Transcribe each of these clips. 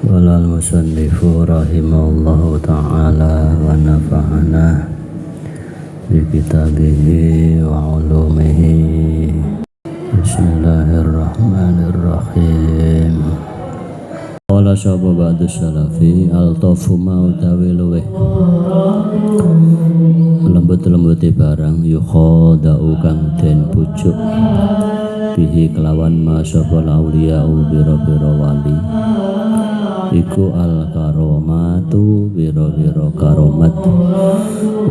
Qala al-musannifu rahimahullahu ta'ala wa nafa'ana bi kitabihi wa ulumihi. Bismillahirrahmanirrahim. Qala sapa ba'du salafi al-tafu ma utawi luweh lembut-lembuti barang yukhada'u kang den pucuk bihi kelawan ma sapa lauliya'u biro-biro wali iku al-karomatu biro-biro karomat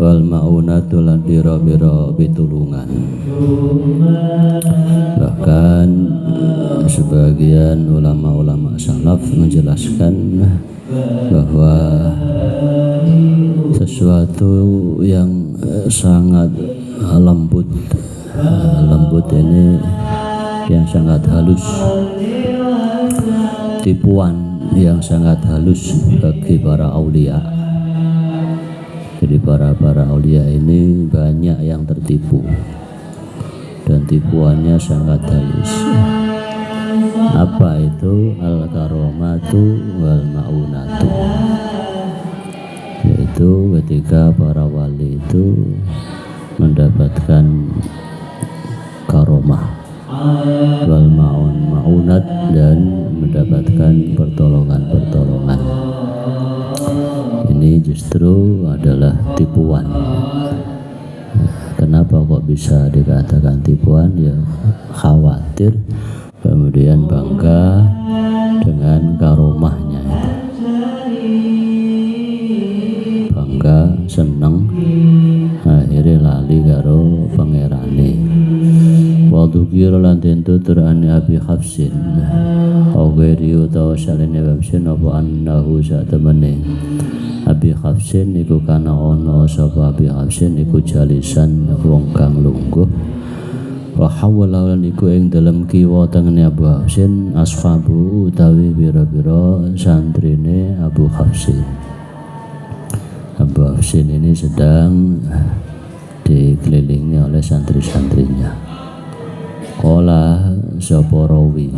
wal ma'unatu lan biro-biro pitulungan. Bahkan sebagian ulama-ulama salaf menjelaskan bahwa sesuatu yang sangat lembut ini yang sangat halus, tipuan yang sangat halus bagi para aulia. Jadi para aulia ini banyak yang tertipu dan tipuannya sangat halus. Apa itu al-karomatu wal ma'unatu? Yaitu ketika para wali itu mendapatkan karomah wal ma'unat dan mendapatkan pertolongan. Ini justru adalah tipuan. Kenapa kok bisa dikatakan tipuan? Ya khawatir kemudian bangga dengan karomahnya, bangga seneng akhirnya lali karo pangerane. Wa dzikir lan den tuturane Abi Hafsin au ghairi utawa salene Hafsin apa annahu satemene Abi Hafsin iku kana ana sapa Abi Hafsin iku jalisan wong kang lungguh wa hawala lan iku ing dalem kiwa tengene Abu Hafsin asfabu utawi bira-bira santrine Abu Hafsin. Abu Hafsin ini sedang dikelilingi oleh santri-santrinya. Qala sapa rawi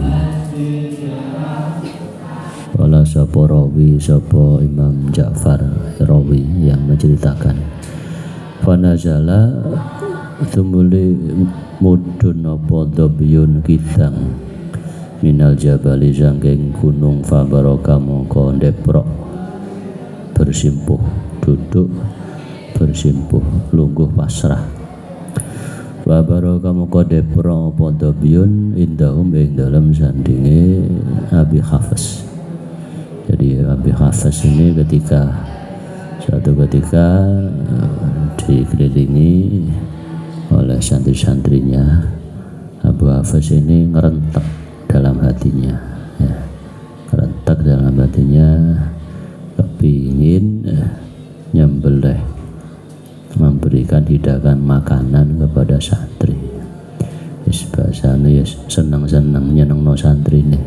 sapa Imam Ja'far rawi yang menceritakan fanazala tumuli mudun apa dobyun kidang minal jabali jangking gunung fabaraka mongko ndeprok bersimpuh duduk bersimpuh lungguh pasrah wa baraka moko depro apa dobyun indahum ing dalam sandinge Abi Hafs. Jadi Abi Hafs ini suatu ketika dikelilingi oleh santri-santrinya, Abu Hafs ini ngerentek dalam hatinya, ya, ngerentek dalam hatinya kepingin nyembelih, memberikan hidangan makanan kepada santri. Bahasanya ya senang-senang nyenengno santri ini,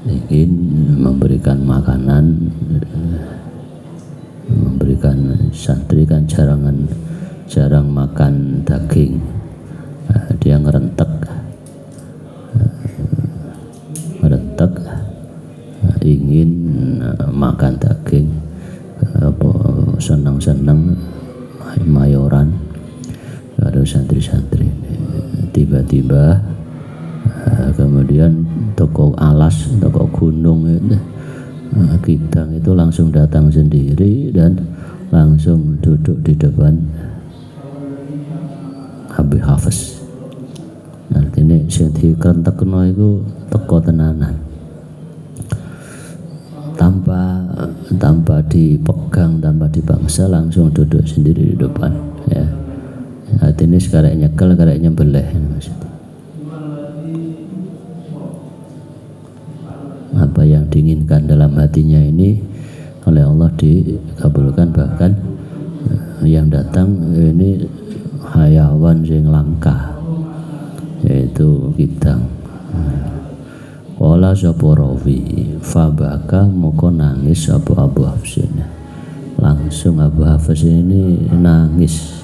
ingin memberikan makanan, memberikan santri kan jarang makan daging. Dia ngerentek ingin makan daging, senang-senang mayoran ada santri-santri. Tiba-tiba kemudian toko alas, toko gunung itu kidang itu langsung datang sendiri dan langsung duduk di depan Abi Hafs. Artinya sing dikrentekno iku teko tenanan, tanpa dipegang, tanpa dipaksa, langsung duduk sendiri di depan, ya. Artinya sekarang nyekel, sekarang nyembelih maksudnya. Apa yang diinginkan dalam hatinya ini oleh Allah dikabulkan, bahkan yang datang ini hayawan yang langka, yaitu kidang. Qala sapa rawi fabaka moko nangis Abu Hafsin. Langsung Abu Hafsin ini nangis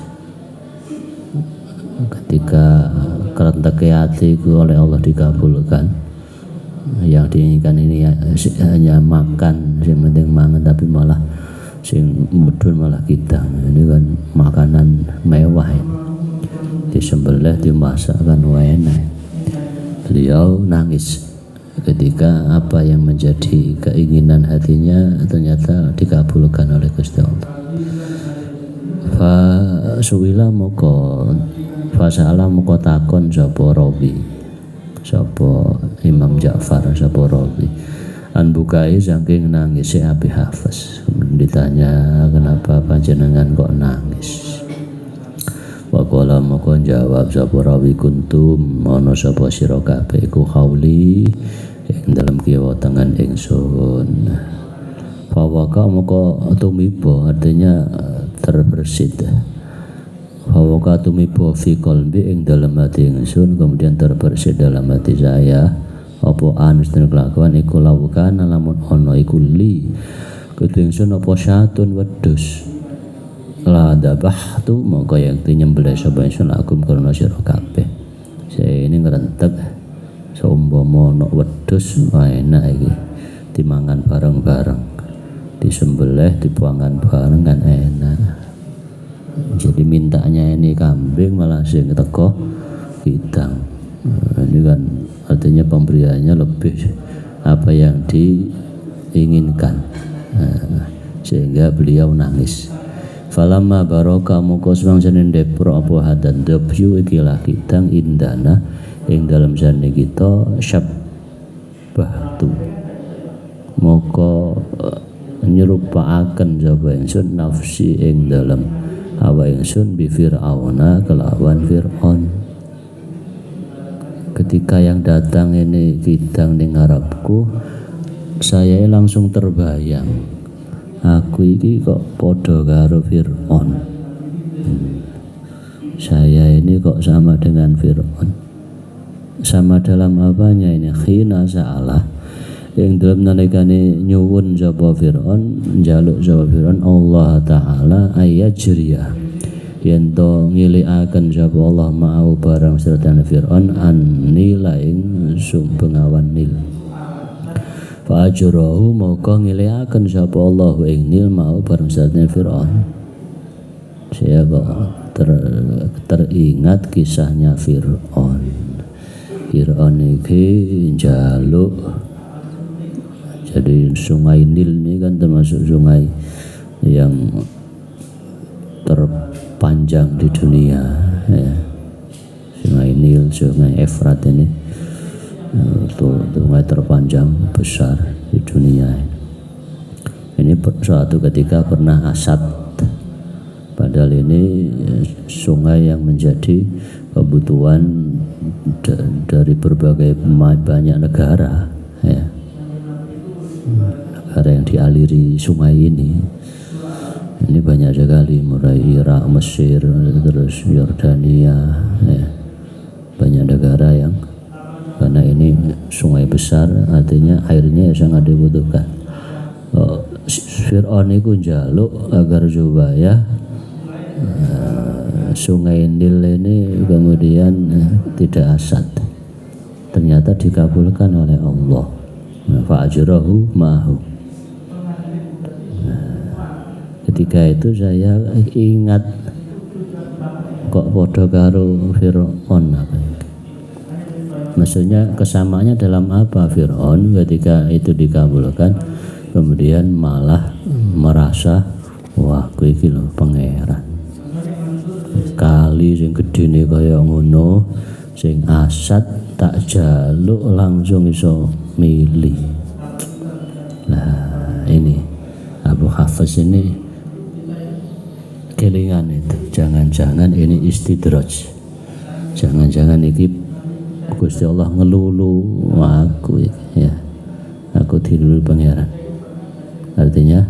ketika kerentek hati oleh Allah dikabulkan. yang diinginkan ini hanya makan, yang penting mangan, tapi malah sing mudhun malah kidang. Ini kan makanan mewah ya. Disembelih, dimasak kan enak. Beliau nangis ketika apa yang menjadi keinginan hatinya ternyata dikabulkan oleh Gusti Allah. Fa suwila moko fasala moko takon sapa rawi, sapa Imam Ja'far, sapa rawi an bukai saking nangis Abi Hafs. Ditanya, kenapa panjenengan kok nangis? Waqala moko jawab sapa rawi, kuntum ana sapa sira kabeh iku hauli ing dalem kiwa tangan ingsun. Fawaka moko tumiba, artinya terbersit. Fawaka tumiba fi qalbi ing dalem hati ingsun, kemudian terbersit dalam hati saya apa anus dan kelakuan iku lawukan lamun ana iku li kudu ingsun apa syatun wedhus la dabahtu moko yang nyembelih sapa ingsun akum karena sira kabeh. Saya ini ngrentek saumpama ana wedhus enak iki dimangan bareng-bareng, disembelih dipangan bareng kan enak. Jadi mintanya ini kambing malah sing teko kidang. Ini kan artinya pemberiannya lebih apa yang diinginkan, sehingga beliau nangis. Falamma baraka moko semangsane ndepro apa hadan debyu ikilah kidang indana ing dalam jane kita syabbahtu moko nyerupaaken sapa ingsun nafsi ing dalam hawa ingsun bi Fir'auna kelawan Fir'aun. Ketika yang datang ini kidang ning ngarepku, saya langsung terbayang, aku ini kok podo karo Fir'aun. Saya ini kok sama dengan Fir'aun. Sama dalam apanya ini? Khina sa'alah yang dalam nalikane nyuwun sapa Fir'aun, njaluk sapa Fir'aun Allah Ta'ala ayajriya yen to ngilikaken sapa Allah mau barang serta Fir'aun an-nila ing sumbengawan Nil. Fa ajrahu moko ngilikaken sapa Allah ing Nil mau barang serta Fir'aun. Saya kok teringat kisahnya Fir'aun. Fir'aun iki njaluk, jadi sungai Nil ini kan termasuk sungai yang terpanjang di dunia ya. Sungai Nil, sungai Efrat ini sungai terpanjang besar di dunia. Ini suatu ketika pernah Asad, padahal ini sungai yang menjadi kebutuhan dari berbagai banyak negara ya. Negara yang dialiri sungai ini banyak sekali, mulai Irak, Mesir, terus Yordania ya. Banyak negara yang karena ini sungai besar artinya airnya sangat dibutuhkan. Fir'aun itu njaluk agar supaya sungai Nil ini kemudian tidak asad. Ternyata dikabulkan oleh Allah. Fa'ajrahu ma'hu. Ketika itu saya ingat kok podo karo Fir'aun apa. Maksudnya kesamaannya dalam apa? Fir'aun ketika itu dikabulkan kemudian malah merasa wah kowe iki lho pangeran. Kali sing gedene kaya ngono sing asat tak jaluk langsung iso milih. Nah ini Abu Hafs ini kelingan itu, jangan-jangan ini istidraj, jangan-jangan ini Gusti Allah ngelulu aku ya, aku dilulu pangeran. Artinya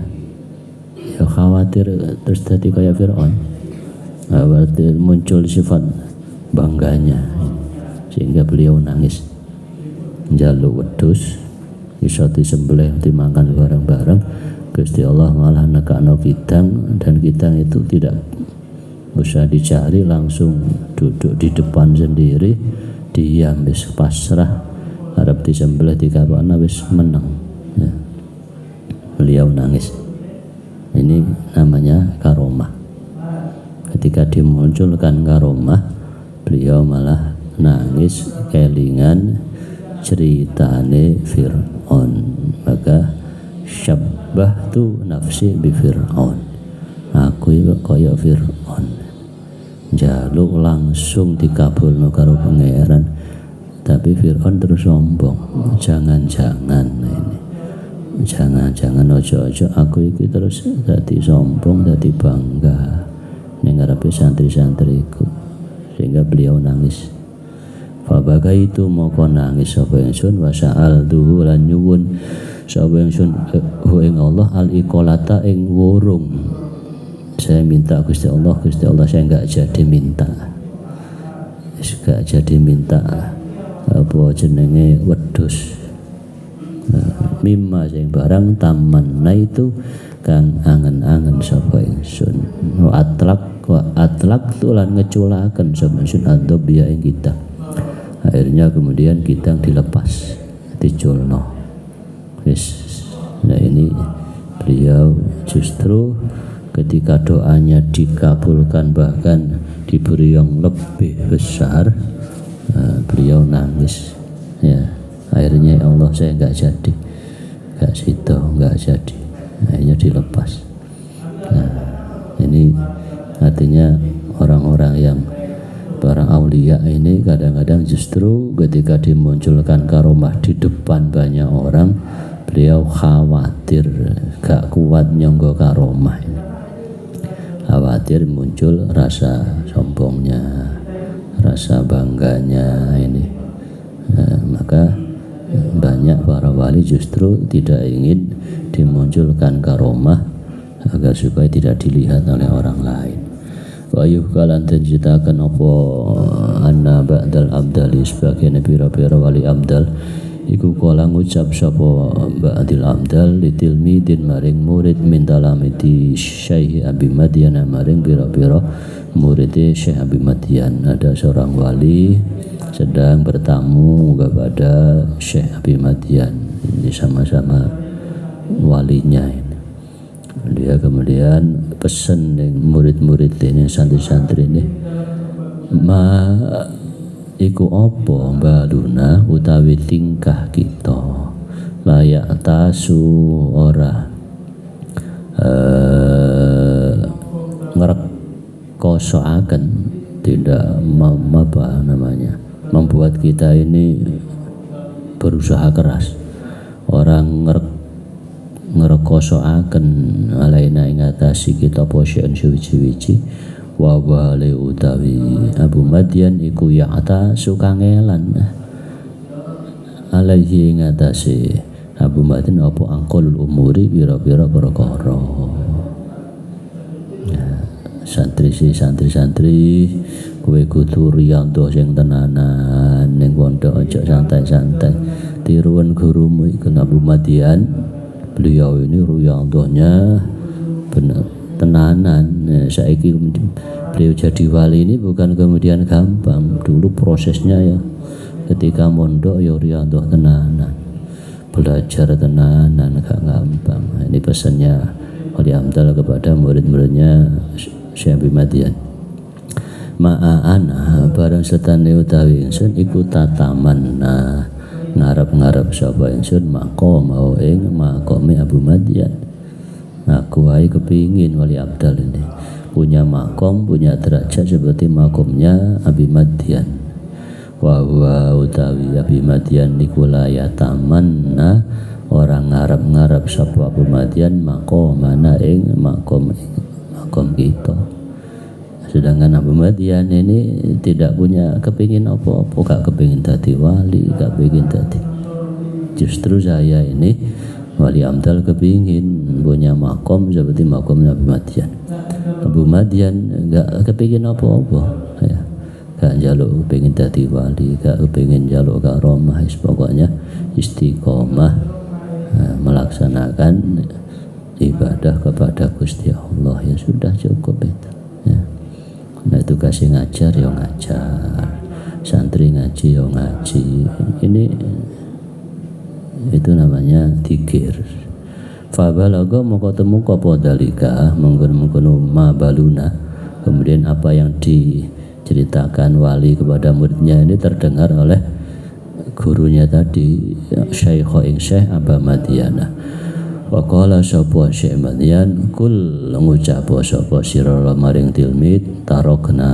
ya khawatir terus tadi kayak Fir'aun, berarti muncul sifat bangganya sehingga beliau nangis njaluk wedhus iso disembelih dimakan bareng-bareng. Gusti Allah malah nekakno kidang, dan kidang itu tidak usah dicari, langsung duduk di depan sendiri, diam, pasrah arep disembelih dikapakna wis meneng ya. Beliau nangis. Ini namanya karomah. Ketika dimunculkan karomah, beliau malah nangis kelingan ceritane Fir'aun. Maka syabbahtu nafsi bi Fir'aun, aku itu kaya Fir'aun, jaluk langsung dikabulno karo pangeran, tapi Fir'aun terus sombong. Jangan-jangan ini, jangan-jangan ojo-ojo aku iki terus dadi sombong, dadi bangga ning ngarepe santri-santriku, sehingga beliau nangis. Fabaga itu moko nangis sapa ingsun, wasa'al duhu lan nyuwun sapa ingsun ing Allah al-iqalata ing wurung. Saya minta Gusti Allah, saya enggak jadi minta, enggak jadi minta apa jenenge wedhus. Mimma sing barang tamanna itu kang angen-angen sapa ingsun. Wa atlak tulan ngeculaken sapa ingsun adobya ing kita. Akhirnya kemudian kita dilepas, diculno. Nah ini beliau justru ketika doanya dikabulkan, bahkan diberi yang lebih besar, beliau nangis ya. Akhirnya ya Allah, saya enggak jadi, enggak situ, enggak jadi, akhirnya dilepas. Nah ini artinya orang-orang yang para aulia ini kadang-kadang justru ketika dimunculkan karomah di depan banyak orang, beliau khawatir gak kuat nyonggo karomah ini. Khawatir muncul rasa sombongnya, rasa bangganya ini. Maka banyak para wali justru tidak ingin dimunculkan karomah agar supaya tidak dilihat oleh orang lain. Wa yuhkalan tercitakan apa anna ba'dal abdali sebagai pira-pira wali abdal iku kala ngucap sapa ba'dil abdal litilmidin maring murid min talamiti Syekh Abi Madian, maring pira-pira murid Syekh Abi Madian. Ada seorang wali sedang bertamu kepada Syekh Abi Madian, ini sama-sama walinya ini. Dia kemudian pesen dengan murid-murid ini, santri-santri ini, ma iku opo baluna utawi tingkah kita layak tasu ora ngerekosoaken, tidak apa namanya, membuat kita ini berusaha keras. Orang ngerekosoaken alaina ing atasi kita posyen suwi-wiji wa wale utawi Abu Madian iku ya ata sukangelan alaihi ing atasi Abu Madian apa angkolul umuri pira-pira perkara. Santri-santri kowe kudu riyanto sing tenanan ning pondok, aja santai-santai. Tiruan gurumu iku Abu Madian. Beliau ini ruyantonya benar tenanan. Saiki beliau jadi wali ini bukan kemudian gampang. Dulu prosesnya ya ketika mondok ya ruyanto tenanan, belajar tenanan, gak gampang. Ini pesannya Wali Amdal kepada murid-muridnya Syekh Abi Madian. Ma'ana barang setane utawi ingsun iku tatamanna ngarep-ngarep sapa ingsun maqam mau ing maqame Abu Madian. Aku wae kepingin Wali Abdal ini punya makom, punya derajat seperti makomnya Abi Madian. Wa huwa utawi Abi Madian niku la yatamanna orang ngarep-ngarep sapa Abu Madian maqamana ing makom kita. Sedangkan Abu Madian ini tidak punya kepingin apa-apa, gak kepingin dadi wali, gak kepingin dadi. Justru saya ini Wali Amdal kepingin punya makom seperti makomnya Abu Madian. Abu Madian gak kepingin apa-apa, ya. Gak jaluk kepingin dadi wali, gak kepingin jaluk karomah, pokoknya istiqomah melaksanakan ibadah kepada Gusti Allah, ya sudah cukup itu. Ya. Nah tugasnya ngajar ya ngajar, santri ngaji ya ngaji. Ini itu namanya dzikir. Fabalaga moko temu apa dalika mengkono ma baluna. Kemudian apa yang diceritakan wali kepada muridnya ini terdengar oleh gurunya tadi, Syekh Aba Madyana. Wa qala sapa Syekh Madyan kul ngucap sapa sira maring tilmid tarokna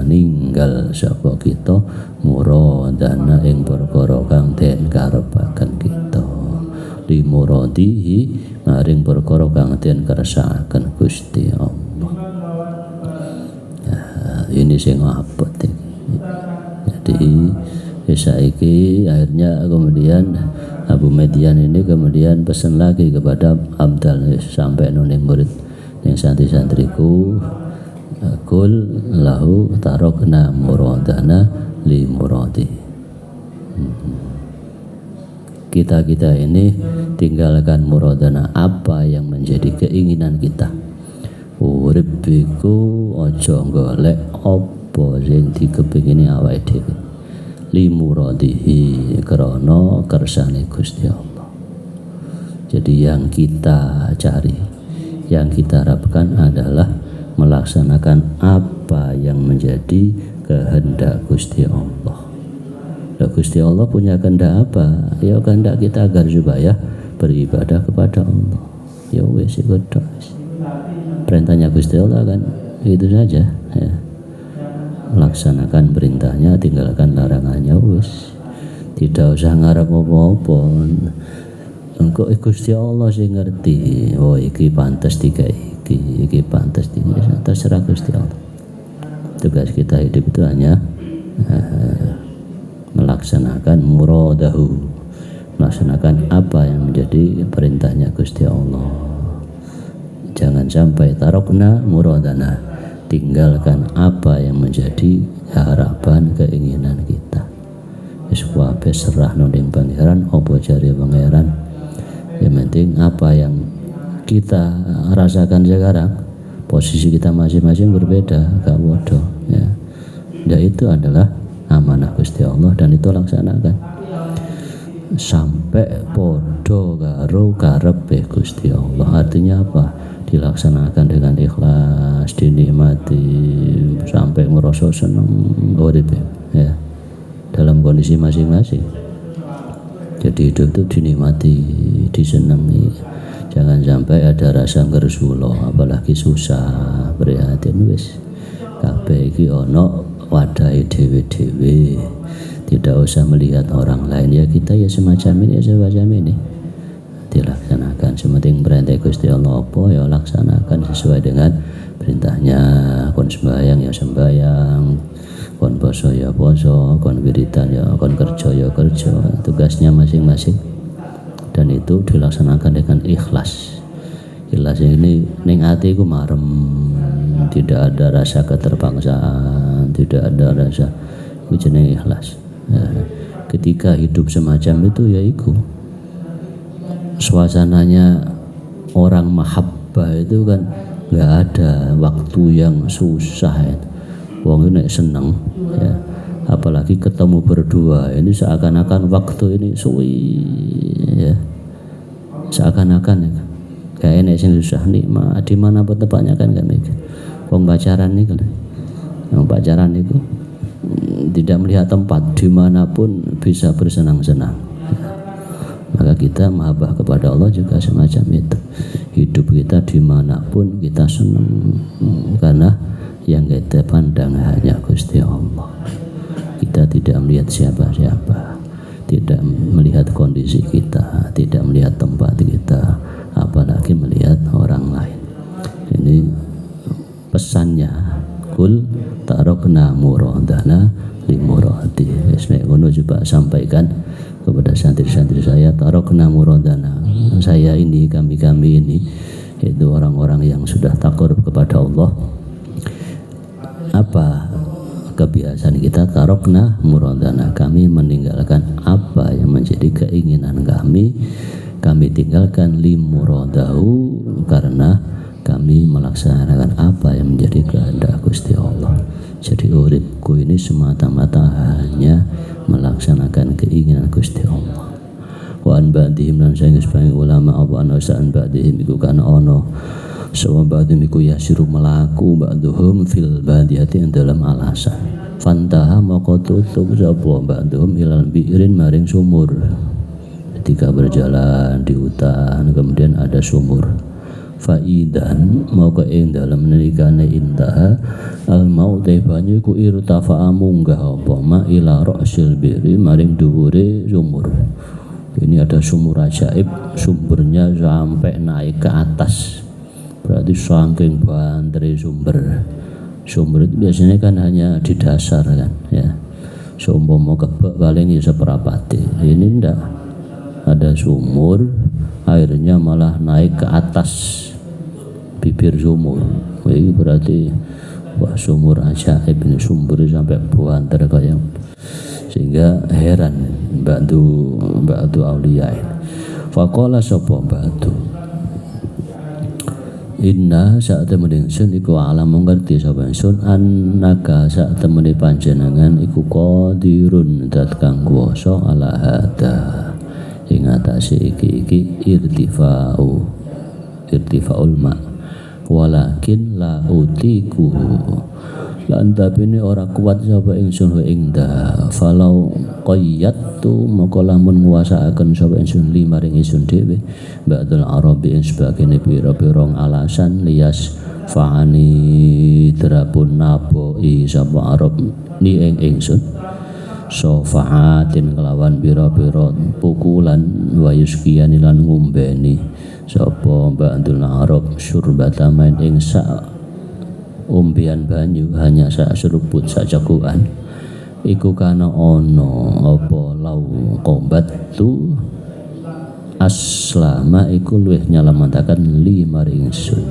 ninggal sapa kita muradana ing perkara kang den karepaken kita li muradihi maring perkara kang den kersakaken Gusti Allah. Nah, ini sing apot iki. Jadi saiki akhirnya kemudian Abu Medyan ini kemudian pesan lagi kepada Abdal sampai nuning murid yang santri-santriku kul lahu tarokna muradana li muradi. Kita ini tinggalkan muradana apa yang menjadi keinginan kita. Urip iku aja golek apa sing dikepingini awake dhewe. Li muradihi krana kersane Gusti Allah. Jadi yang kita cari, yang kita harapkan adalah melaksanakan apa yang menjadi kehendak Gusti Allah. Gusti Allah punya kehendak apa? Ya kehendak kita agar supaya beribadah kepada Allah. Ya wis iku tok. Perintahnya Gusti Allah kan itu saja ya. Laksanakan perintahnya, tinggalkan larangannya wis. Tidak usah ngarep apa-apa. Engko Gusti Allah sing ngerti. Oh iki pantes dikai iki pantes dikai. Terserah Gusti Allah. Tugas kita hidup itu hanya melaksanakan muradahu, melaksanakan apa yang menjadi perintahnya Gusti Allah. Jangan sampai tarokna muradana, tinggalkan apa yang menjadi harapan keinginan kita. Wis kabeh serah nang pangeran, apa jare pangeran. Yang penting apa yang kita rasakan sekarang, posisi kita masing-masing berbeda, gak bodoh ya. Dan itu adalah amanah Gusti Allah dan itu laksanakan sampai podo karo karepe Gusti Allah. Artinya apa? Dilaksanakan dengan ikhlas, dinikmati sampai merasa senang urip ya dalam kondisi masing-masing. Jadi hidup itu dinikmati, disenangi. Jangan sampai ada rasa ngersulo, apalagi susah, prihatin wis. Kabeh iki ana wadahe dhewe-dhewe. Tidak usah melihat orang lain, ya kita ya semacam ini, ya semacam ini. Dilaksanakan, sementing perintah Gusti Allah apa ya laksanakan sesuai dengan perintahnya. Kon sembahyang ya sembahyang, kon poso ya poso, kon wiridan ya kon kerja ya kerja, tugasnya masing-masing dan itu dilaksanakan dengan ikhlas. Ikhlas ini ning ati ku marem, tidak ada rasa keterpaksaan, tidak ada rasa, itu jenenge ikhlas. Ketika hidup semacam itu ya iku suasananya orang mahabbah itu kan nggak ada waktu yang susah ya. Wong ini seneng ya, apalagi ketemu berdua ini seakan-akan waktu ini suwi ya, seakan-akan ya kayak ini sing susah nikmat di mana pun tempatnya kan gak mikir. Wong pacaran nih kan, yang pacaran itu tidak melihat tempat, dimanapun bisa bersenang-senang. Maka kita mahabbah kepada Allah juga semacam itu. Hidup kita dimanapun kita senang, karena yang kita pandang hanya Gusti Allah. Kita tidak melihat siapa-siapa, tidak melihat kondisi kita, tidak melihat tempat kita, apalagi melihat orang lain. Ini pesannya, kul tarokna muradana li muradi. Nek ngono coba sampaikan kepada santri-santri saya, tarokna muradana. Saya ini, kami ini, itu orang-orang yang sudah takarub kepada Allah. Apa kebiasaan kita? Tarokna muradana, kami meninggalkan apa yang menjadi keinginan kami tinggalkan li muradahu, karena kami melaksanakan apa yang menjadi kehendak Gusti Allah. Jadi uripku ini semata-mata hanya melaksanakan keinginan Gusti Allah. wa an ba'dihim lan saing sebagian ulama apa ana sa'an ba'dihim iku kana ana sawa ba'dihim iku yasiru melaku ba'duhum fil badiyati ing dalam alasan fantaha maka tutup sapa ba'duhum ilal bi'rin maring sumur. Ketika berjalan di hutan kemudian ada sumur faidan maka ing dalam nalikane intaha al maut banyu ku irtafa munggah apa ma ila ra'sil biri maring dhuwure sumur. Ini ada sumur ajaib, sumbernya sampai naik ke atas, berarti saking banter sumber itu biasanya kan hanya di dasar kan ya, seumpama kebak paling ya seperapati. Ini ndak ada sumur, airnya malah naik ke atas bibir sumur. Ini berarti wah sumur ajaib ini, sumbernya sampai buanter kayak, sehingga heran ba'du auliya ini. Faqala sapa ba'du inna saat temen ingsun iku alam mengerti sapa ingsun annaka saat temen panjenengan iku qadirun dat kang kuwasa ala hada ing atase iki irtifaul ma walakin la utiku lan tapine ora kuat sapa ingsun wa ing da falau qayyatu maka lamun nguasaaken sapa ingsun limaring ingsun dhewe ba'dul arabi ing sebagene pira-pira alasan lias fa'ani terapun naboi sapa arab ni ing ingsun sofaatin kelawan pira-pira pukulan wa yuskian lan ngumbeni sapa ba'dul arab syurbata main ing sa umbian banyu hanya sak seruput sak cakukan iku kana ono apa lau kombat tu aslama iku luwih nyalamataken li maring ingsun.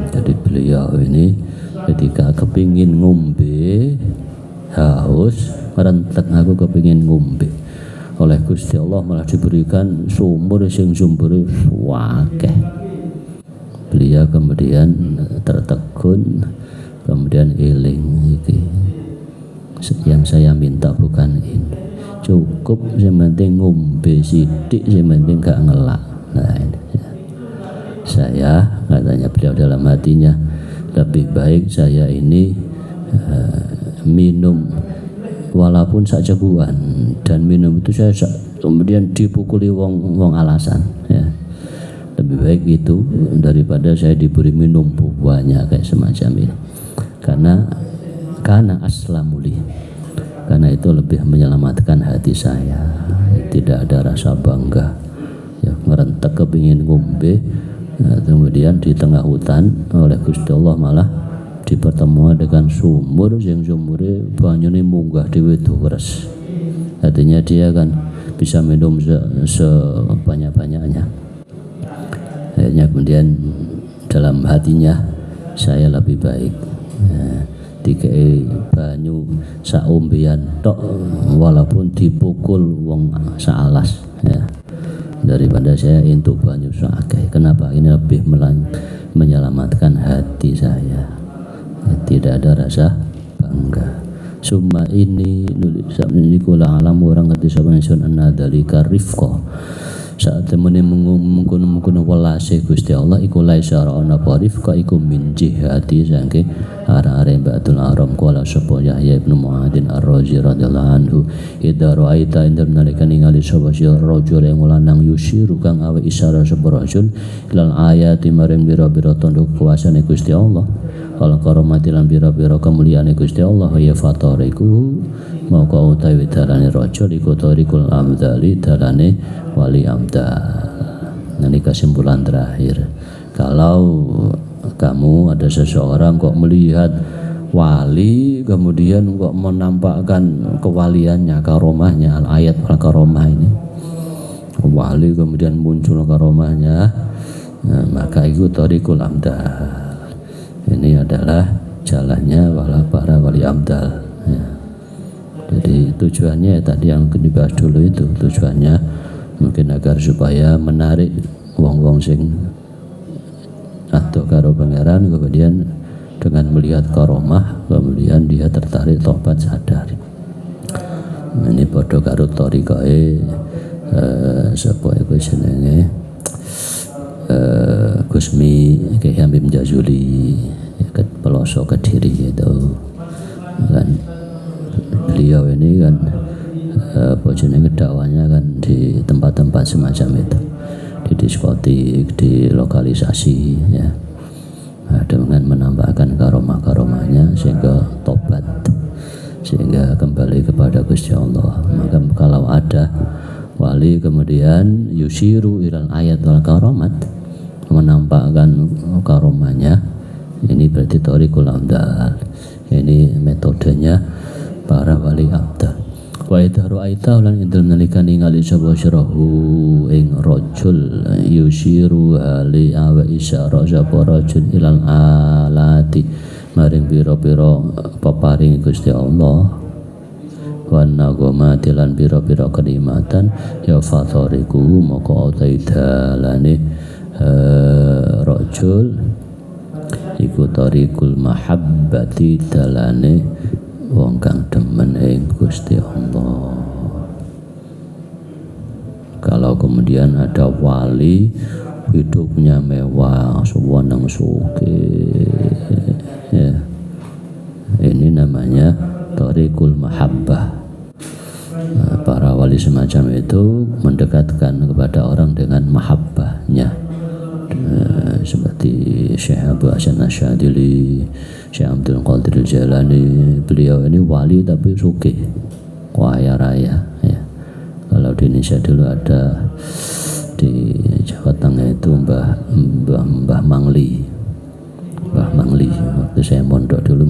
Jadi beliau ini ketika kepingin ngombe haus merentek aku kepingin ngombe oleh Gusti Allah malah diberikan sumur sing sumbere wakeh. Beliau kemudian tertegun, kemudian eling iki. Yang saya minta bukan ini, cukup yang penting ngombe sidik, yang penting gak ngelak. Nah ini ya. Saya katanya beliau dalam hatinya lebih baik saya ini minum walaupun sak cegukan, dan minum itu saya kemudian dipukuli wong alasan ya. Lebih baik itu daripada saya diberi minum banyak kayak semacam ini. Karena aslamuli. Karena itu lebih menyelamatkan hati saya. Tidak ada rasa bangga. Ya, ngerentek kepingin ngombe, kemudian di tengah hutan oleh Gusti Allah malah dipertemukan dengan sumur yang sumure banyune munggah dhewe deres. Artinya dia kan bisa minum sebanyak-banyaknya. Akhirnya kemudian dalam hatinya saya lebih baik dikai banyu saumbian tok walaupun dipukul wong saalas ya, daripada saya untuk banyu sakeh. Kenapa? Ini lebih menyelamatkan hati saya, tidak ada rasa bangga. Summa ini nulis sabni kula alam orang ngerti sapa ingsun annadzalika rifqa saat temene mengkono-mengkono welase Gusti Allah iku laisa ana rifqa iku min jihati saking arek-arek Ba'dul Aram kala sapa Yahya ibnu Mu'adzin ar-Razi radhiyallahu anhu idza ra'aita indar nalika ningali sapa rajul yang lanang yusiru kang awe isyarat sapa rajul ilal ayati maring bira-bira tandha kuasane Gusti Allah kala karomati lan bira-bira kemuliaane Gusti Allah ya fatariku maka utawi dalane rajul iku tarikul amdali dalane wali amdal. Ini kesimpulan terakhir, kalau kamu ada seseorang kok melihat wali kemudian kok menampakkan kewaliannya, karomahnya, ayat karomah ini wali kemudian muncul karomahnya, nah, maka itu tarikul amdal. Ini adalah jalannya para wali amdal ya. Jadi tujuannya tadi yang dibahas dulu itu, tujuannya mungkin agar supaya menarik wong-wong sing atau karo pangeran, kemudian dengan melihat karomah kemudian dia tertarik tobat sadar. Ini padha karo thariqahe sapa iku jenenge Gusmi Kyai Hamim Jazuli ke pelosok Kediri itu kan. Beliau ini kan apa jenenge dakwahnya kan di tempat-tempat semacam itu, di diskotik, di lokalisasi ya. Dengan menambahkan karomah-karomahnya sehingga tobat, sehingga kembali kepada Gusti Allah. Maka kalau ada wali kemudian yusiru ilal ayat wal karomat, menampakkan karomahnya, ini berarti thariqul abdal. Ini metodenya para wali abdal. Wa idza ra'aita lan indal nalika ningali sapa syarahu ing rajul yusiru ali awa isyara sapa rajul ilal alati maring pira-pira peparing Gusti Allah wa nagomati lan pira-pira kenikmatan ya fathariku maka taidalane rajul iku thariqul mahabbati dalane wong kang demen ing Gusti Allah. Kalau kemudian ada wali hidupnya mewah, sewenang sugih ya, ini namanya thariqul mahabbah. Para wali semacam itu mendekatkan kepada orang dengan mahabbahnya, seperti Syekh Abu Hasan Asyadili, Syekh Abdul Qadir Jalani. Beliau ini wali tapi sugih, kaya raya ya. Kalau di Indonesia dulu ada di Jawa Tengah itu Mbah Mangli. Waktu saya mondok dulu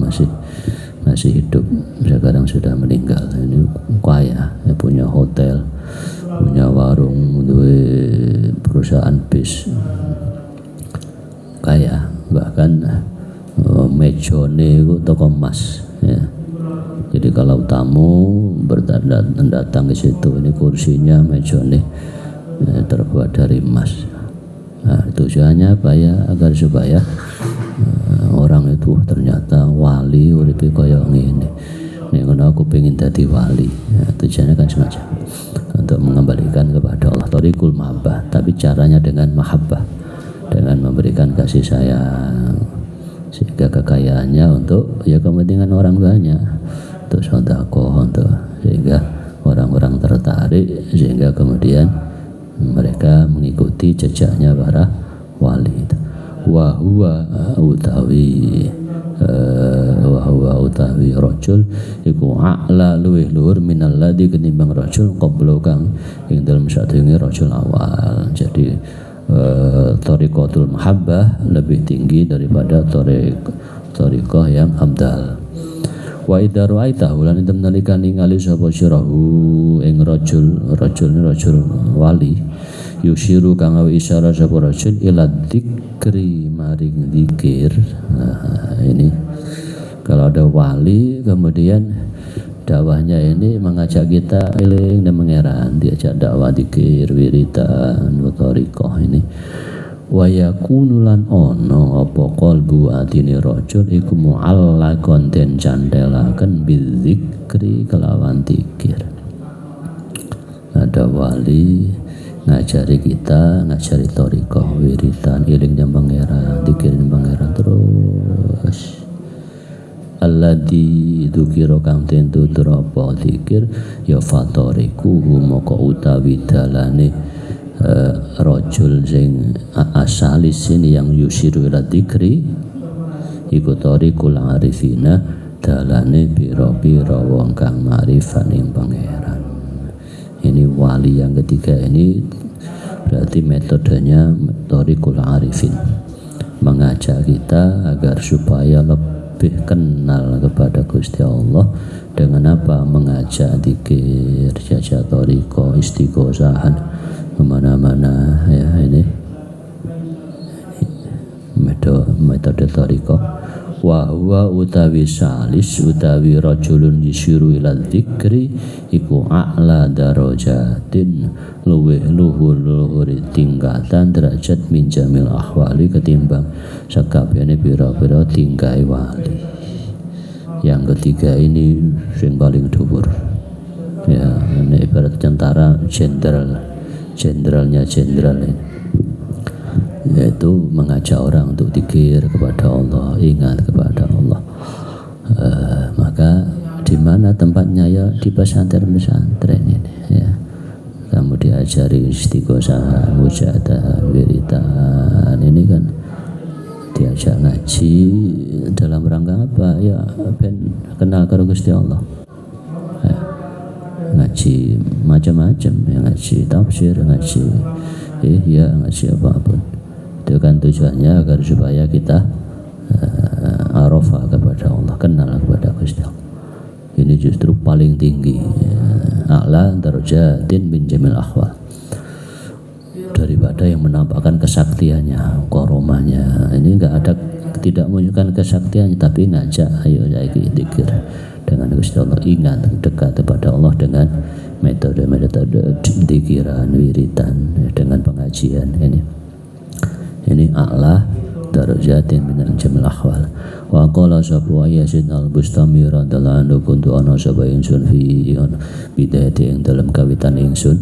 masih hidup, sekarang sudah meninggal. Ini kaya ya, punya hotel, punya warung, duwe perusahaan bis, kaya. Bahkan mejone itu toko emas ya. Jadi kalau tamu datang ke situ, ini kursinya, mejone terbuat dari emas. Nah, tujuannya apa ya? Agar supaya orang itu ternyata wali uripe kaya ngene. Nek ngono aku pengen dadi wali. Ya, tujuannya kan semacam untuk mengembalikan kepada Allah, thariqul mahabbah, tapi caranya dengan mahabbah, dengan memberikan kasih sayang, sehingga kekayaannya untuk ya kepentingan orang banyak, untuk sedekah, untuk sehingga orang-orang tertarik, sehingga kemudian mereka mengikuti jejaknya para wali. Wa huwa utawi rajul iku a'la luwih luhur minal ladzi ketimbang rajul qabla kang ing dalem sadurunge rajul awal. Jadi thariqatul mahabbah lebih tinggi daripada thariqah yang abdal. Wa idza ra'aita lan ing nalika ningali sapa syirahu ing rajul wali yusiru kang awi isyara sapa rajul ila dzikri maring zikir. Nah, ini kalau ada wali kemudian dakwahnya ini mengajak kita eling dan mengeran, diajak dakwah dzikir, wiridan, thariqah ini. Wa yakunu lan ono apa qalbu atine rajul iku mu'allaqan den candelaken bizikri kelawan dzikir. Ada wali ngajari kita, ngajari thariqah, wiridan, eling dan pangeran, dzikir pangeran terus. Alladzi dzukira kang tentu apa dzikir ya fathariku maka utawi dalane rajul sing asalis ini yang yusiru ila dzikri iku thariqul arifina, dalane pira-pira wong kang marifat ing pangeran. Ini wali yang ketiga ini berarti metodenya thariqul arifin, mengajak kita agar supaya lebih kenal kepada Gusti Allah dengan apa? Mengajak dzikir, jajak thariqah, istighosahan kemana-mana ya. Ini metode thariqah. Wa huwa utawi salis utawi rajulun yisiru ila dzikri iku a'la darajatin, luwih luhur tingkatan derajat min jamil ahwali ketimbang sakabehane pira-pira tingkahe wali. Yang ketiga ini sing paling dhuwur Ya, ini ibarat tentara jenderalnya jenderal ini, yaitu mengajak orang untuk zikir kepada Allah, ingat kepada Allah. Maka di mana tempatnya? Ya di pesantren ini ya. Kamu diajari istighosah, mujahadah, wiridan, ini kan diajak ngaji dalam rangka apa? Ya ben kenal karo Gusti Allah. Ya, ngaji macam-macam, ya, ngaji tafsir, ngaji ya ngaji apapun. Itu kan tujuannya agar supaya kita arafah kepada Allah, kenal kepada Gusti Allah. Ini justru paling tinggi, a'la darajatin min jamil ahwal, daripada yang menampakkan kesaktiannya, karomahnya. Ini enggak ada, tidak menunjukkan kesaktiannya, tapi ngajak ayo saiki zikir dengan Gusti Allah, ingat dekat kepada Allah dengan metode-metode zikiran, wiridan, dengan pengajian. Ini a'la darajatin min jamil ahwal. Wa qala sabu Yasin al-Bustami radhiyallahu anhu kuntu ana sapa ingsun fi bidayati ing dalam kawitan ingsun.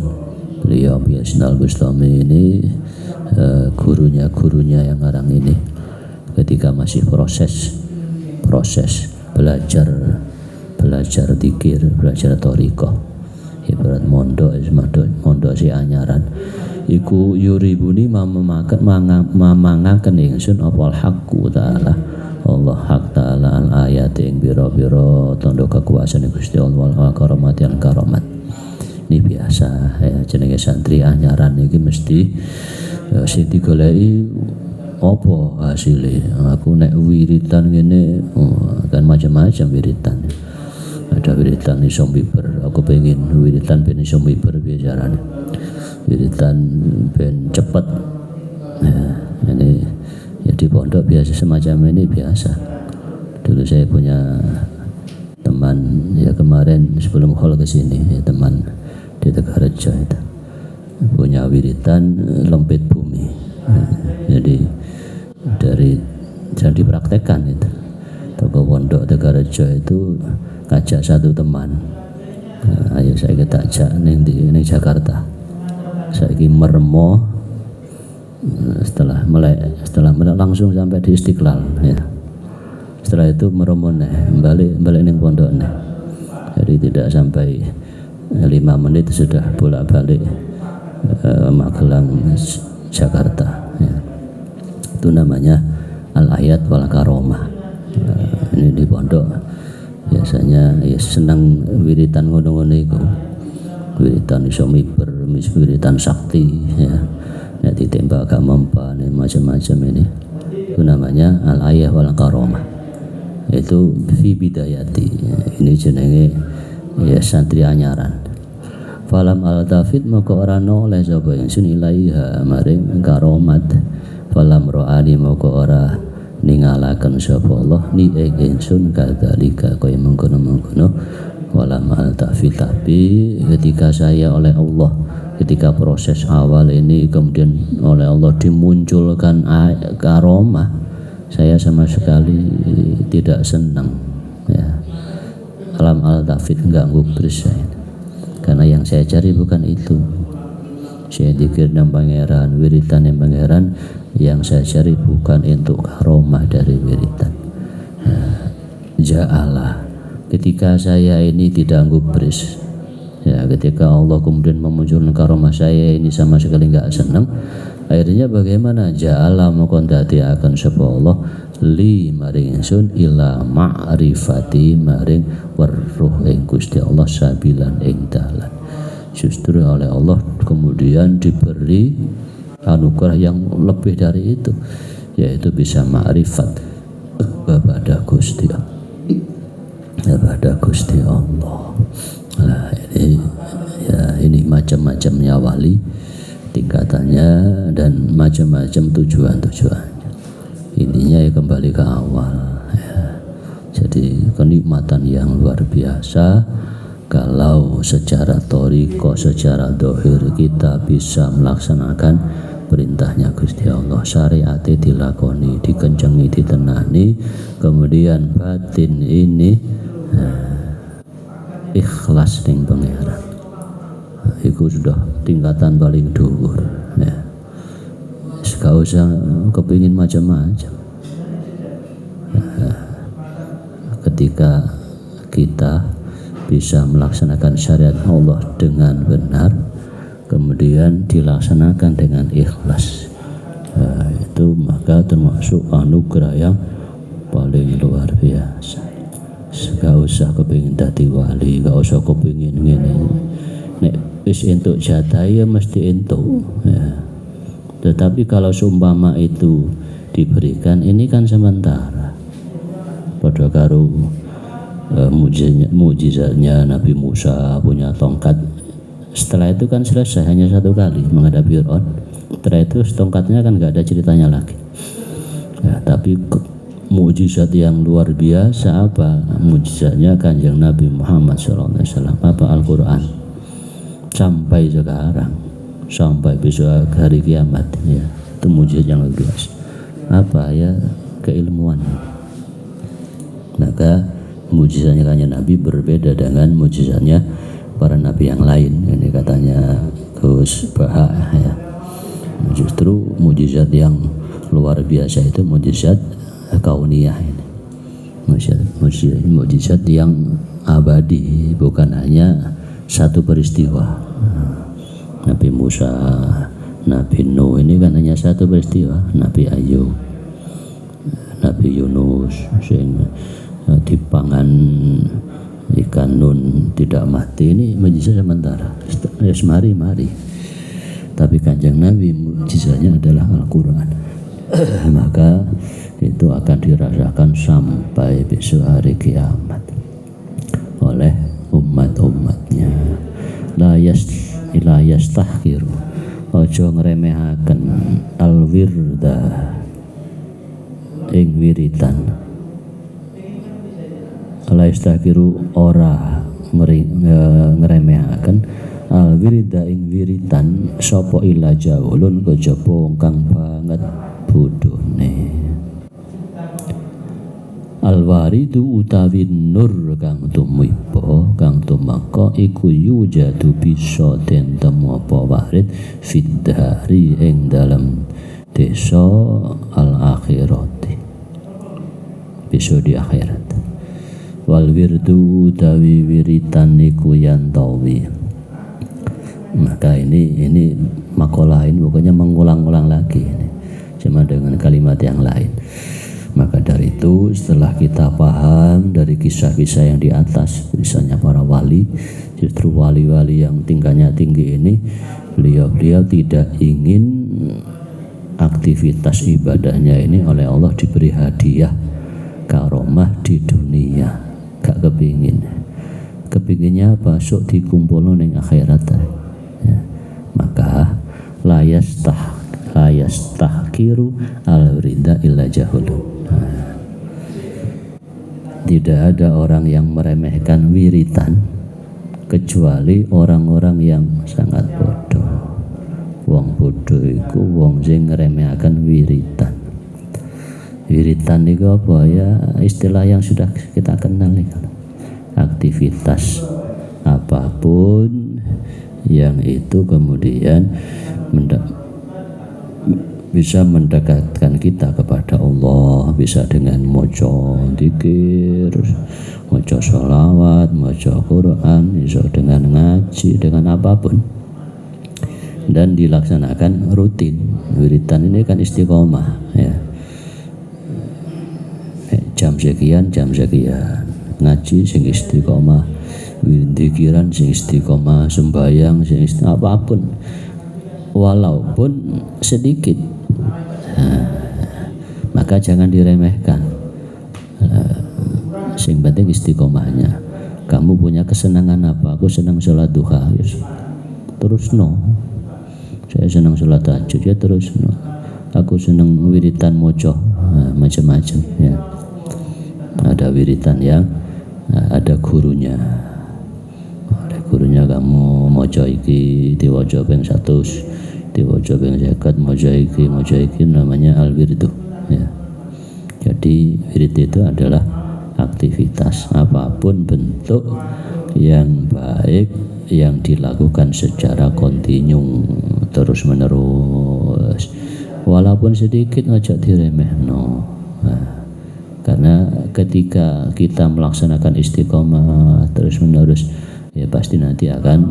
Beliau Yasin al-Bustami ini gurunya yang ngarang ini ketika masih proses belajar zikir, belajar thariqah, ibarat mondok si anyaran iku yuribuni mamangaken ingsun apa haqqu ta'ala Allah hak ta'ala al ayat yang biro-biro tondo kekuasaan Gusti Allah wal karomat yang karomat. Ini biasa ya, jenenge santri anyaran iki mesti sing digoleki apa hasilnya. Aku nek wiridan ngene kan macam-macam wiridan. Ada wiridan iso miber, aku pengen wiridan ben iso miber piye carane. Wiridan ben cepet. Ini ya di pondok biasa semacam ini biasa. Dulu saya punya teman ya kemarin sebelum hall ke sini ya, teman di Tegarejo itu punya wiridan lempit bumi. Jadi dari jangan dipraktekkan itu. Toko pondok Tegarejo itu ngajak satu teman. Ayo saya kita ajak ning Jakarta. Saiki meremo setelah melek langsung sampai di Istiqlal ya. Setelah itu meromone balik ning pondok nih. Jadi tidak sampai 5 menit sudah bolak-balik Magelang Jakarta ya. Itu namanya al-ayat wal karomah. Ini di pondok biasanya ya senang wiritan ngono-ngono iku. Wiritan iso miber, wiritan sakti ya. Nek ditembak gak mempan macam-macam ini. Itu namanya al-ayah wal karomah. Itu fi bidayati. Ini jenenge ya santri anyaran. Falam al-tafid maka ora noleh sapa ingsun ilaiha maring karomat. Falam ro'ani maka ora ningalaken sapa Allah ni ingsun kadzalika kaya mengkono-mengkono. Walam al-tafid, tapi ketika saya oleh Allah, ketika proses awal ini kemudian oleh Allah dimunculkan karomah, saya sama sekali tidak senang ya. Alam al-tafid enggak gubris saya, karena yang saya cari bukan itu. Saya zikir dan pangeran, wiridan yang pangeran, yang saya cari bukan untuk karomah dari wiridan. Ja'alah, ketika saya ini tidak gubris ya, ketika Allah kemudian memunculkan karomah, saya ini sama sekali enggak senang. Akhirnya bagaimana? Ja'ala maqondati akan sapa Allah li maring ingsun ila ma'rifati maring weruh ing Gusti Allah sabilan ing dalan. Justru oleh Allah kemudian diberi anugerah yang lebih dari itu, yaitu bisa ma'rifat kepada Gusti Allah. Kepada Gusti Allah. Nah, ini macam-macamnya wali tingkatannya dan macam-macam tujuan-tujuannya. Intinya ya kembali ke awal ya. Jadi kenikmatan yang luar biasa kalau secara thariqah, secara dohir kita bisa melaksanakan perintahnya Gusti Allah, syariatnya dilakoni, dikencengi, ditenani, kemudian batin ini ikhlas ning pangeran. Iku sudah tingkatan paling dhuwur ya. Gak usah kepingin macam-macam. Ketika kita bisa melaksanakan syariat Allah dengan benar, kemudian dilaksanakan dengan ikhlas, itu maka termasuk anugerah yang paling luar biasa. Gak usah kepingin dadi wali, gak usah kepingin ngene. Nek wis entuk jatah ya mesti entuk ya. Tetapi kalau seumpama itu diberikan, ini kan sementara. Pada karo mujizatnya Nabi Musa punya tongkat. Setelah itu kan selesai, hanya satu kali menghadapi Fir'aun. Setelah itu tongkatnya kan gak ada ceritanya lagi ya. Tapi mujizat yang luar biasa apa? Mujizatnya Kanjeng Nabi Muhammad SAW, apa? Al-Quran. Sampai sekarang, sampai besok hari kiamat ya, itu mujizat yang luar biasa. Apa ya? Keilmuan. Maka mujizatnya Kanjeng Nabi berbeda dengan mujizatnya para nabi yang lain. Ini katanya Gus Baha ya. Justru mujizat yang luar biasa itu mujizat kauniyah ini. Mujizat yang abadi, bukan hanya satu peristiwa. Nabi Musa, Nabi Nuh ini kan hanya satu peristiwa. Nabi Ayub, Nabi Yunus sing dipangan ikan nun tidak mati, ini mujizat sementara. Mari. Tapi Kanjeng Nabi mujizatnya adalah Al-Quran. Maka itu akan dirasakan sampai besok hari kiamat oleh umat-umatnya. La yastahkiru, ojo ngremehaken al-wirda ing wiritan. La yastahkiru ora ngremehaken al-wirda ing wiritan sapa ila jaulun kejaba kang banget bodhone. Al-waridu utawi nur kang tumiba kang tumeka iku yujadu bisa den temu apa warid fiddahri ing dalem desa al-akhirati, bisa di akhirat. Wal wirdu utawi wiritan iku yantawi. Maka ini makalah ini pokoknya mengulang-ulang lagi ini, cuma dengan kalimat yang lain. Maka dari itu setelah kita paham dari kisah-kisah yang di atas, misalnya para wali, justru wali-wali yang tingkahnya tinggi ini, beliau tidak ingin aktivitas ibadahnya ini oleh Allah diberi hadiah karomah di dunia. Gak kepingin. Kepinginnya apa? Sok dikumpulno ning akhirat ya. Maka layastahkiru al-rida illa jahulu. Tidak ada orang yang meremehkan wiritan kecuali orang-orang yang sangat bodoh. Wong bodoh iku wong sing ngremehkan wiritan. Wiritan itu apa ya? Istilah yang sudah kita kenal kan. Aktivitas apapun yang itu kemudian bisa mendekatkan kita kepada Allah, bisa dengan moco dzikir, moco sholawat, moco Quran, bisa dengan ngaji, dengan apapun, dan dilaksanakan rutin. Wiritan ini kan istiqomah ya. Jam sekian ngaji sing istiqomah, zikiran sing istiqomah, sembahyang sing apapun, walaupun sedikit. Maka jangan diremehkan. Sing penting istiqomahnya. Kamu punya kesenangan apa? Aku senang sholat duha, yes. Terus no. Saya senang sholat tahajud, ya terus no. Aku senang wiritan moco, macam-macam ya. Ada wiritan yang ada gurunya. Ada gurunya, kamu moco iki diwaca ping 100, diwaca ping 50, moco iki namanya al-wirdu ya. Jadi wirid itu adalah aktivitas apapun bentuk yang baik yang dilakukan secara kontinu terus menerus, walaupun sedikit ngajak diremehno. Karena ketika kita melaksanakan istiqomah terus menerus, ya pasti nanti akan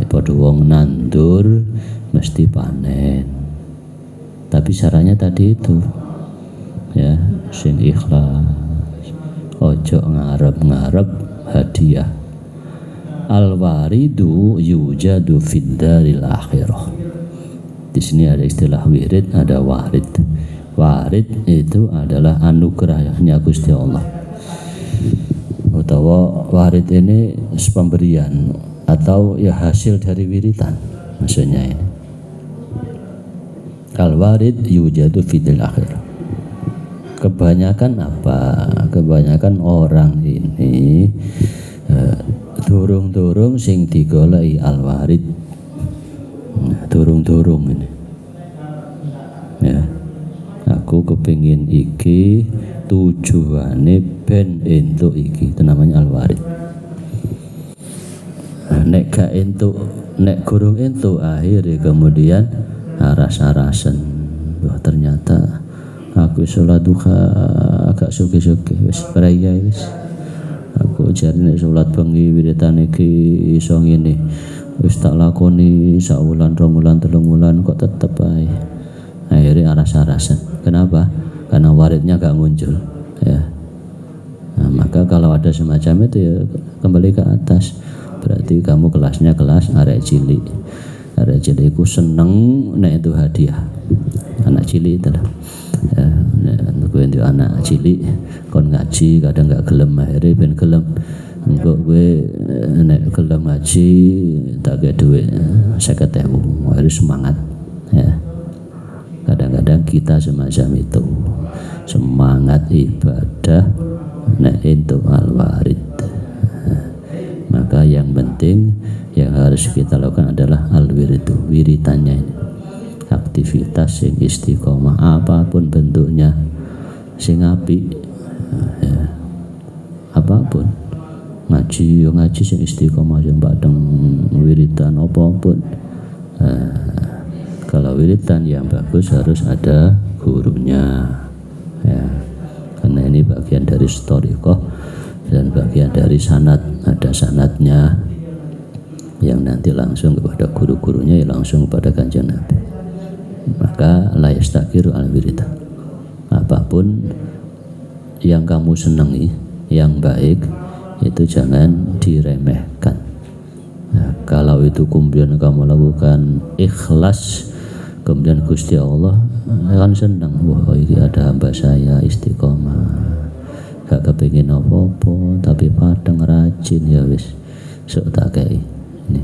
padha wong nandur mesti panen. Tapi caranya tadi itu ya, sing ikhlas, ojo ngarep-ngarep hadiah. Al-waridu yujadu fid daril akhirah. Di sini ada istilah wirid, ada warid. Warid itu adalah anugerahnya Gusti Allah. Utawa warid ini pemberian atau ya hasil dari wiritan, maksudnya ini. Al-warid yujadu fil akhirah. Kebanyakan apa? Kebanyakan orang ini durung-durung sing digoleki al-warid. Durung-durung ini. Ya. Aku kepingin iki, tujuane ben entuk iki, itu namanya al-warid. Nek gak entuk, nek gurung entuk, akhirnya kemudian aras-arasen. Wah, ternyata aku sholat duha agak suge-suge, wis praya wis. Aku jare nek sholat bengi wiritan iki iso ngene. Wis tak lakoni sak wulan, 2 wulan, 3 wulan kok tetep ae. Akhirnya aras-arasen. Kenapa? Karena waridnya gak muncul ya. Nah, maka kalau ada semacam itu ya kembali ke atas. Berarti kamu kelasnya kelas arek cilik. Arek cilik ku seneng nek itu hadiah. Anak cilik itu lah. Ya, nek itu anak cilik kon ngaji kadang gak gelem, akhirnya ben gelem. Engko kowe nek gelem ngaji tak kei dhuwit 50.000. Harus semangat ya. Kadang-kadang kita semacam itu, semangat ibadah nek itu al-warid. Maka yang penting yang harus kita lakukan adalah al-wiridu, wiritannya ini. Aktivitas yang istiqomah apapun bentuknya, sing apik ya. Apapun ngaji, ngaji sing istiqomah yang badeng wiritan apapun. Kalau wiritan yang bagus harus ada gurunya ya, karena ini bagian dari storikoh dan bagian dari sanad, ada sanadnya yang nanti langsung kepada guru-gurunya, ya langsung kepada Kanjeng Nabi. Maka la yastakiru al wiritan, apapun yang kamu senangi yang baik itu jangan diremehkan. Nah, kalau itu kemudian kamu lakukan ikhlas, kemudian Gusti Allah akan senang. Wah, ini ada hamba saya istiqomah, gak kepingin apa-apa tapi padang rajin, ya wis sok tak kei. Ini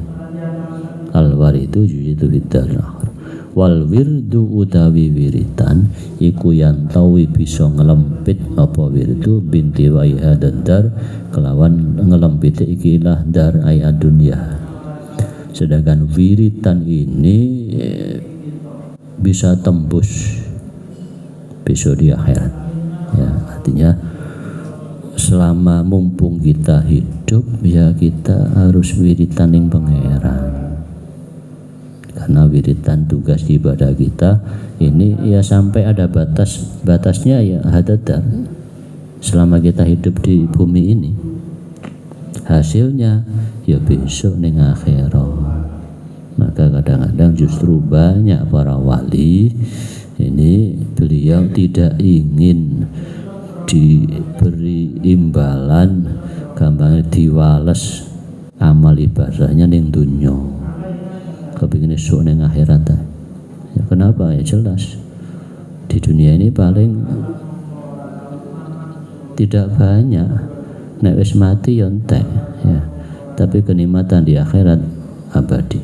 al-waridu yujidu bidal akhir. Wal wirdu utawi wiritan iku yantawi bisa ngelempit apa wirdu binti wa hadar kelawan ngelempit ikilah dar ayat dunia. Sedangkan wiritan ini bisa tembus besok di akhirat ya. Artinya selama mumpung kita hidup ya kita harus wiritan yang pangeran, karena wiritan tugas ibadah kita ini ya sampai ada batasnya ya hadadar. Selama kita hidup di bumi ini, hasilnya ya besok ning akhirat. Maka kadang-kadang justru banyak para wali ini beliau tidak ingin diberi imbalan, gampangnya diwales amal ibadahnya ning dunya, kepingin esuk ning akhirat. Ya kenapa? Ya jelas di dunia ini paling tidak banyak, nek wis mati ya entek ya, tapi kenikmatan di akhirat abadi.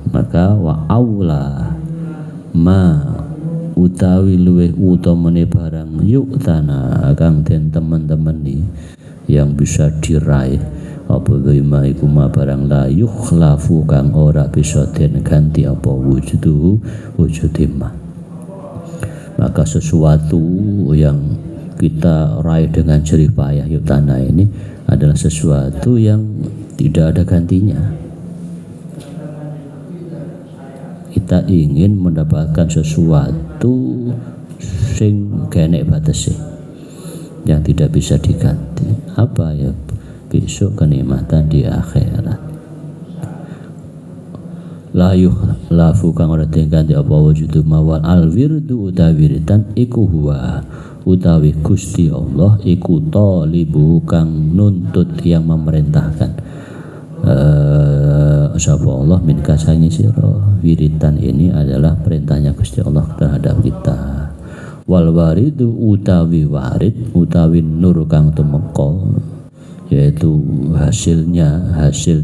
Maka wa aula ma utawi luweh utamane barang yuk tanah kang den teman-teman nih yang bisa diraih apa bima iku ma barang la yukhlafu kang ora bisa den ganti apa wujudima. Maka sesuatu yang kita raih dengan jerih payah yuk tanah ini adalah sesuatu yang tidak ada gantinya. Kita ingin mendapatkan sesuatu sing genek batese, yang tidak bisa diganti. Apa ya? Besok kenikmatan di akhirat. La yukhlafu kang ora ganti apa wujudu mawal al wirdu utawi wiritan iku huwa utawi Gusti Allah iku talibu kang nuntut yang memerintahkan sapa Allah min kasani sira. Wiritan ini adalah perintahnya Gusti Allah terhadap kita. Wal waridu utawi warid utawi nur kang tumeka, yaitu hasil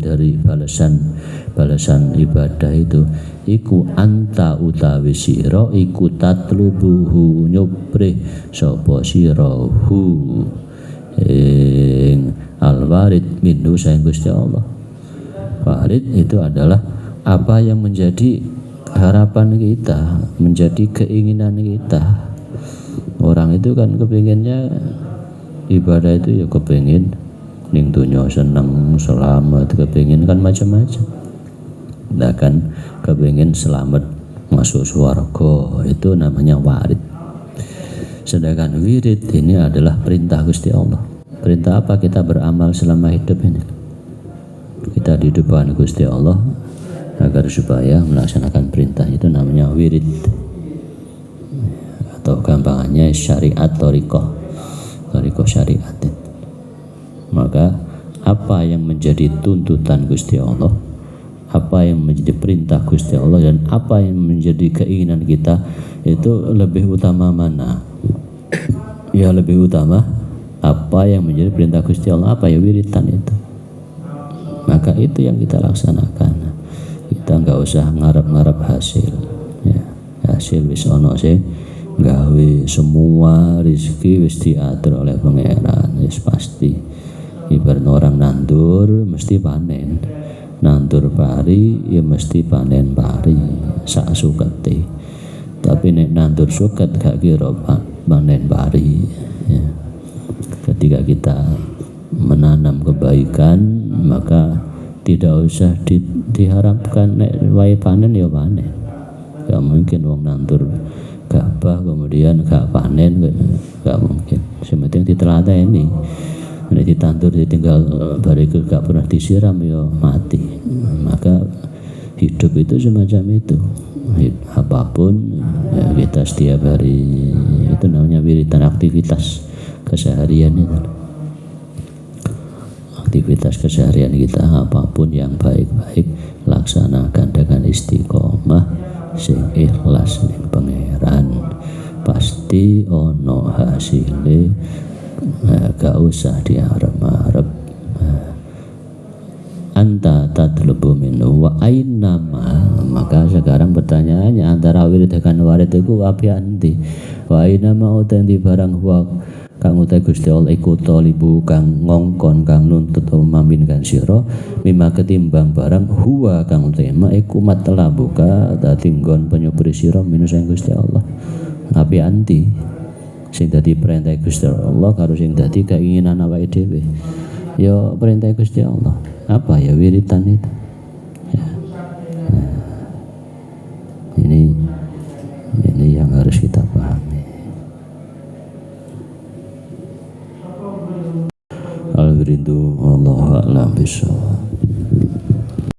dari balasan ibadah itu iku anta utawi sira iku tatlubuhu nyubrih sapa sira hu ing alwarid minhu saing Gusti Allah. Warid itu adalah apa yang menjadi harapan kita, menjadi keinginan kita. Orang itu kan kepinginnya ibadah itu ya kepingin ning dunya seneng selamat, kepingin kan macam-macam. Nah kan kepingin selamat masuk surga, itu namanya warid. Sedangkan wirid ini adalah perintah Gusti Allah. Perintah apa? Kita beramal selama hidup ini. Kita di depan Gusti Allah agar supaya melaksanakan perintah, itu namanya wirid. Atau gampangannya syariat thariqah syariat. Maka apa yang menjadi tuntutan Gusti Allah, apa yang menjadi perintah Gusti Allah, dan apa yang menjadi keinginan kita, itu lebih utama mana? Ya lebih utama apa yang menjadi perintah Gusti Allah, apa ya wiritan itu. Maka itu yang kita laksanakan. Kita enggak usah ngarep-ngarep hasil ya. Hasil wis ono sing gawe, semua rezeki wis diatur oleh Pangeran, wis pasti. Ibarat orang nandur mesti panen, nandur pari ya mesti panen pari sak sukete. Tapi nek nandur suket gak kira panen pari ya. Ketika kita menanam kebaikan, maka tidak usah diharapkan nek wae panen ya panen. Gak mungkin wong nandur gabah kemudian gak panen, gak mungkin. Sementing diteladeni. Nek ditandur ditinggal bariku gak pernah disiram ya mati. Maka hidup itu semacam itu. Apapun ya kita setiap hari, itu namanya wiridan, aktivitas keseharian itu. Aktivitas keseharian kita apapun yang baik-baik laksanakan dengan istiqomah sing ikhlas ning Pangeran, pasti ono hasile. Gak usah diharap-harap. Anta tatlubu minhu wa ainama. Maka sekarang pertanyaannya, antara wirid dengan warid itu apa anti? Wa ainama utendi barang huwa kang utai Gusti Allah iku talibu kang ngongkon kang nuntut memaminkan sira mimma ketimbang barang huwa kang utai ma iku matlabuka dadi nggon penyubri sira minus sang Gusti Allah. Api anti sing dadi perintah Gusti Allah karo sing dadi keinginan awake dhewe. Ya perintah Gusti Allah. Apa ya wiritan itu? Ya. Nah, ini yang harus kita pahami. Al-wirindu wallahu a'lam bishawab.